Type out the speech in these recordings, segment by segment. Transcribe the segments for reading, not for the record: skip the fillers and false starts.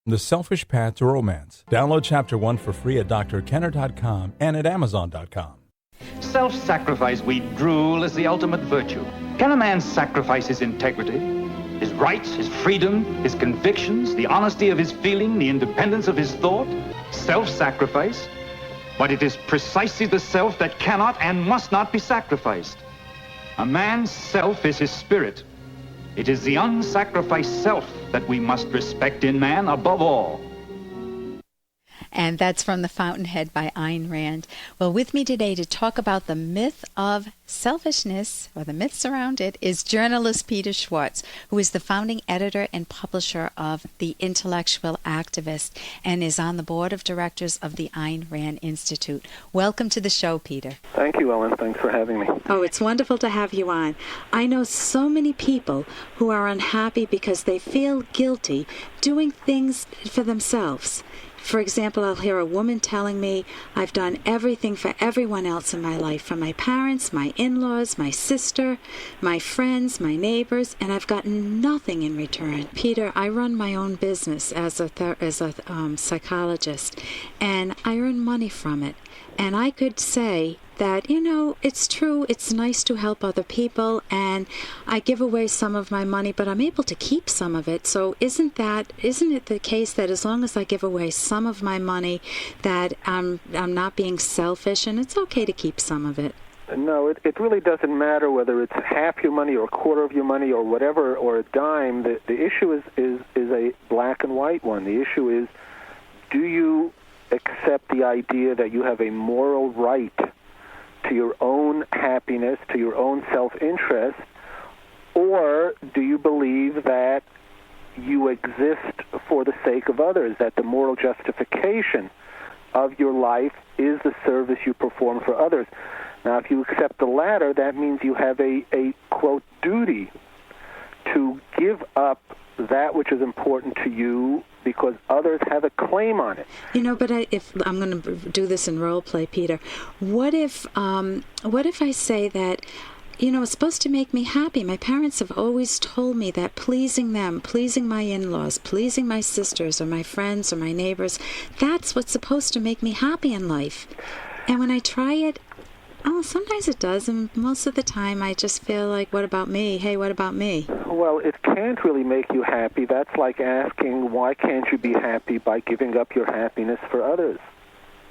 The Selfish Path to Romance. Download Chapter 1 for free at drkenner.com and at amazon.com. Self-sacrifice, we drool, is the ultimate virtue. Can a man sacrifice his integrity, his rights, his freedom, his convictions, the honesty of his feeling, the independence of his thought? Self-sacrifice? But it is precisely the self that cannot and must not be sacrificed. A man's self is his spirit. It is the unsacrificed self that we must respect in man above all. And that's from The Fountainhead by Ayn Rand. Well, with me today to talk about the myth of selfishness, or the myths around it, is journalist Peter Schwartz, who is the founding editor and publisher of The Intellectual Activist and is on the board of directors of the Ayn Rand Institute. Welcome to the show, Peter. Thank you, Ellen. Thanks for having me. Oh, it's wonderful to have you on. I know so many people who are unhappy because they feel guilty doing things for themselves. For example, I'll hear a woman telling me, I've done everything for everyone else in my life, for my parents, my in-laws, my sister, my friends, my neighbors, and I've gotten nothing in return. Peter, I run my own business as a psychologist, and I earn money from it. And I could say that, it's true, it's nice to help other people, and I give away some of my money, but I'm able to keep some of it. So isn't it the case that as long as I give away some of my money, that I'm not being selfish, and it's okay to keep some of it? No, it really doesn't matter whether it's half your money or a quarter of your money or whatever, or a dime. The issue is a black and white one. The issue is, do you accept the idea that you have a moral right to your own happiness, to your own self-interest, or do you believe that you exist for the sake of others, that the moral justification of your life is the service you perform for others? Now, if you accept the latter, that means you have a quote, duty to give up that which is important to you because others have a claim on it. But if I'm going to do this in role play, Peter, what if I say that, it's supposed to make me happy? My parents have always told me that pleasing them, pleasing my in-laws, pleasing my sisters or my friends or my neighbors, that's what's supposed to make me happy in life. And when I try it, sometimes it does, and most of the time I just feel like, what about me? Hey, what about me? Well, it can't really make you happy. That's like asking, why can't you be happy by giving up your happiness for others?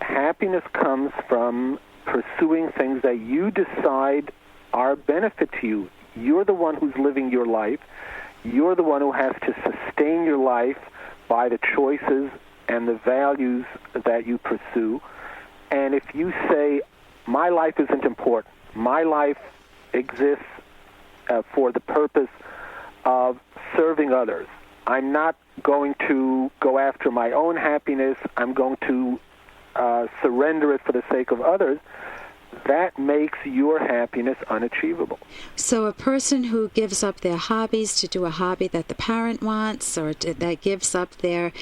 Happiness comes from pursuing things that you decide are a benefit to you. You're the one who's living your life. You're the one who has to sustain your life by the choices and the values that you pursue. And if you say, my life isn't important, my life exists for the purpose of serving others, I'm not going to go after my own happiness, I'm going to surrender it for the sake of others, that makes your happiness unachievable. So a person who gives up their hobbies to do a hobby that the parent wants, or that gives up their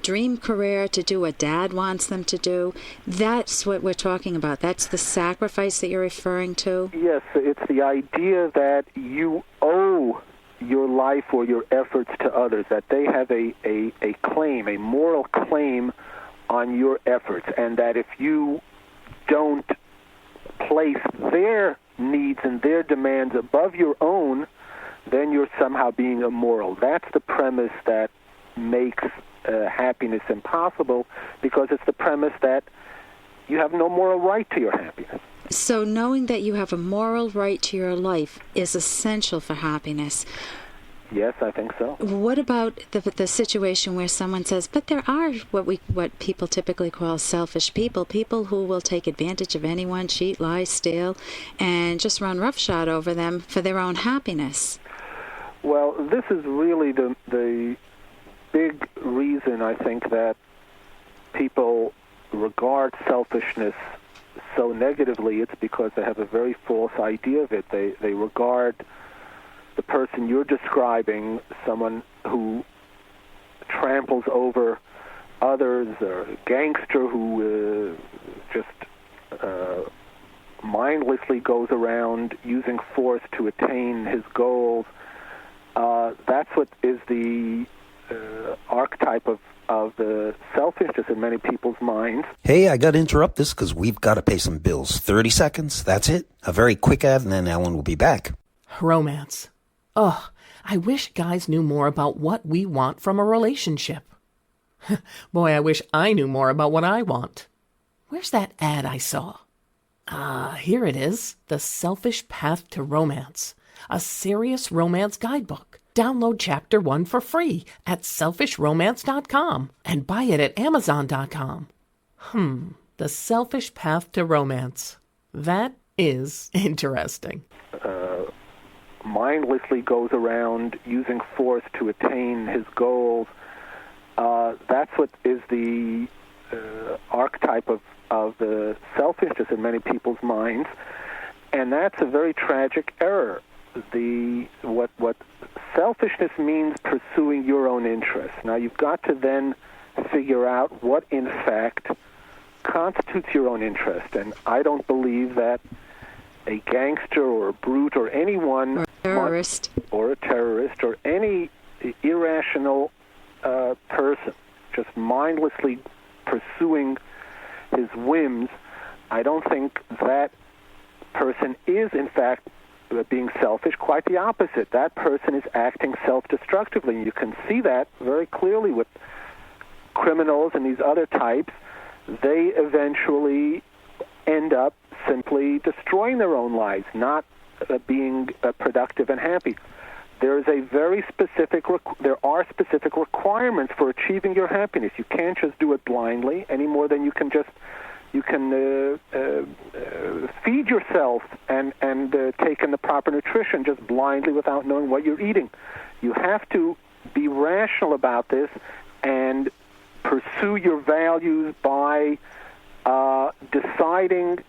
dream career to do what dad wants them to do, that's what we're talking about. That's the sacrifice that you're referring to? Yes, it's the idea that you owe your life or your efforts to others, that they have a claim, a moral claim on your efforts, and that if you don't place their needs and their demands above your own, then you're somehow being immoral. That's the premise that makes happiness impossible, because it's the premise that you have no moral right to your happiness. So knowing that you have a moral right to your life is essential for happiness. Yes, I think so. What about the situation where someone says, but there are what people typically call selfish people who will take advantage of anyone, cheat, lie, steal, and just run roughshod over them for their own happiness? Well, this is really the big reason, I think, that people regard selfishness so negatively. It's because they have a very false idea of it. They regard the person you're describing, someone who tramples over others, or a gangster who just mindlessly goes around using force to attain his goals. That's what is the archetype of the self-interest in many people's minds. Hey, I got to interrupt this because we've got to pay some bills. 30 seconds, that's it. A very quick ad, and then Ellen will be back. Romance. Ugh, I wish guys knew more about what we want from a relationship. Boy, I wish I knew more about what I want. Where's that ad I saw? Here it is. The Selfish Path to Romance. A serious romance guidebook. Download Chapter 1 for free at selfishromance.com and buy it at amazon.com. The Selfish Path to Romance. That is interesting. Mindlessly goes around using force to attain his goals. That's what is the archetype of the self-interest in many people's minds, and that's a very tragic error. What selfishness means, pursuing your own interests. Now you've got to then figure out what in fact constitutes your own interest, and I don't believe that a gangster or a brute or anyone, or a terrorist or any irrational person just mindlessly pursuing his whims, I don't think that person is in fact being selfish. Quite the opposite. That person is acting self-destructively. You can see that very clearly with criminals and these other types. They eventually end up simply destroying their own lives, not being productive and happy. There is a very specific. There are specific requirements for achieving your happiness. You can't just do it blindly any more than you can feed yourself and take in the proper nutrition just blindly without knowing what you're eating. You have to be rational about this and pursue your values by deciding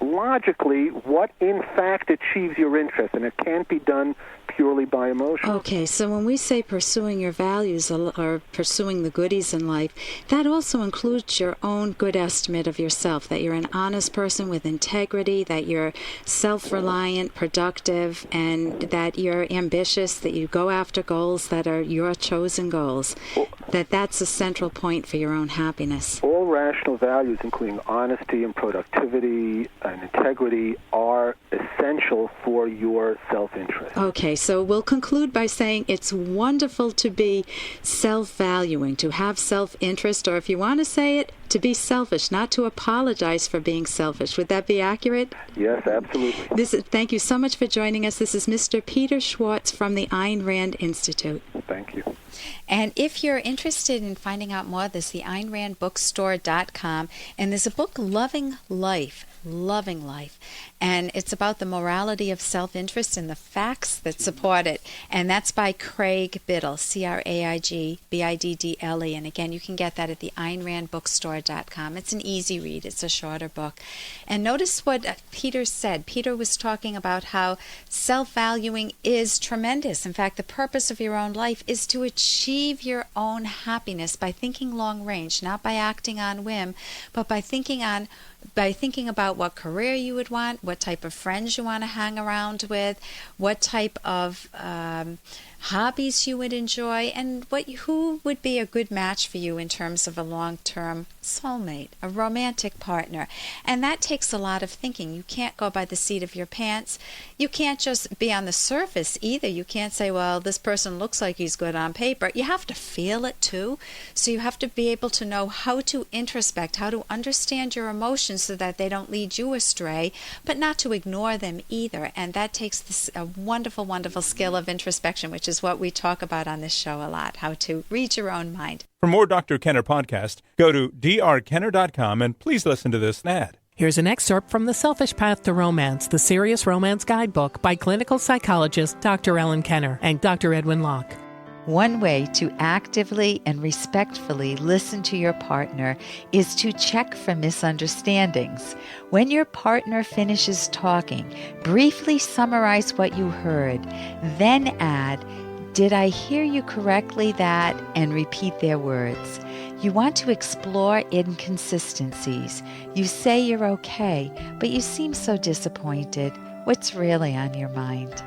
logically what in fact achieves your interest, and it can't be done purely by emotion. Okay, so when we say pursuing your values or pursuing the goodies in life, that also includes your own good estimate of yourself, that you're an honest person with integrity, that you're self-reliant, productive, and that you're ambitious, that you go after goals that are your chosen goals, that's a central point for your own happiness. All rational values, including honesty and productivity and integrity, are essential for your self-interest. Okay, so we'll conclude by saying it's wonderful to be self-valuing, to have self-interest, or if you want to say it, to be selfish, not to apologize for being selfish. Would that be accurate? Yes, absolutely. Thank you so much for joining us. This is Mr. Peter Schwartz from the Ayn Rand Institute. Thank you. And if you're interested in finding out more, there's the AynRandBookstore.com, and there's a book, Loving Life, and it's about the morality of self-interest and the facts that support it, and that's by Craig Biddle, CraigBiddle, and again, you can get that at the AynRandBookstore.com. It's an easy read. It's a shorter book. And notice what Peter said. Peter was talking about how self-valuing is tremendous. In fact, the purpose of your own life is to achieve your own happiness by thinking long range, not by acting on whim, but by thinking about what career you would want, what type of friends you want to hang around with, what type of hobbies you would enjoy, and who would be a good match for you in terms of a long-term soulmate, a romantic partner. And that takes a lot of thinking. You can't go by the seat of your pants. You can't just be on the surface either. You can't say, well, this person looks like he's good on paper. You have to feel it too. So you have to be able to know how to introspect, how to understand your emotions so that they don't lead you astray, but not to ignore them either. And that takes a wonderful, wonderful skill of introspection, which is what we talk about on this show a lot, how to read your own mind. For more Dr. Kenner podcast, go to drkenner.com and please listen to this ad. Here's an excerpt from The Selfish Path to Romance, the Serious Romance Guidebook by clinical psychologist Dr. Ellen Kenner and Dr. Edwin Locke. One way to actively and respectfully listen to your partner is to check for misunderstandings. When your partner finishes talking, briefly summarize what you heard, then add, "Did I hear you correctly that?" and repeat their words. You want to explore inconsistencies. You say you're okay, but you seem so disappointed. What's really on your mind?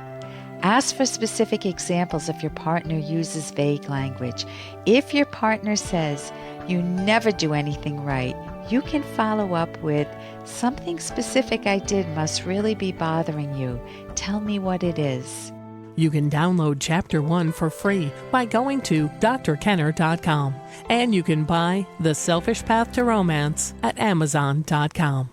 Ask for specific examples if your partner uses vague language. If your partner says, "You never do anything right," you can follow up with, "Something specific I did must really be bothering you. Tell me what it is." You can download Chapter 1 for free by going to drkenner.com. And you can buy The Selfish Path to Romance at amazon.com.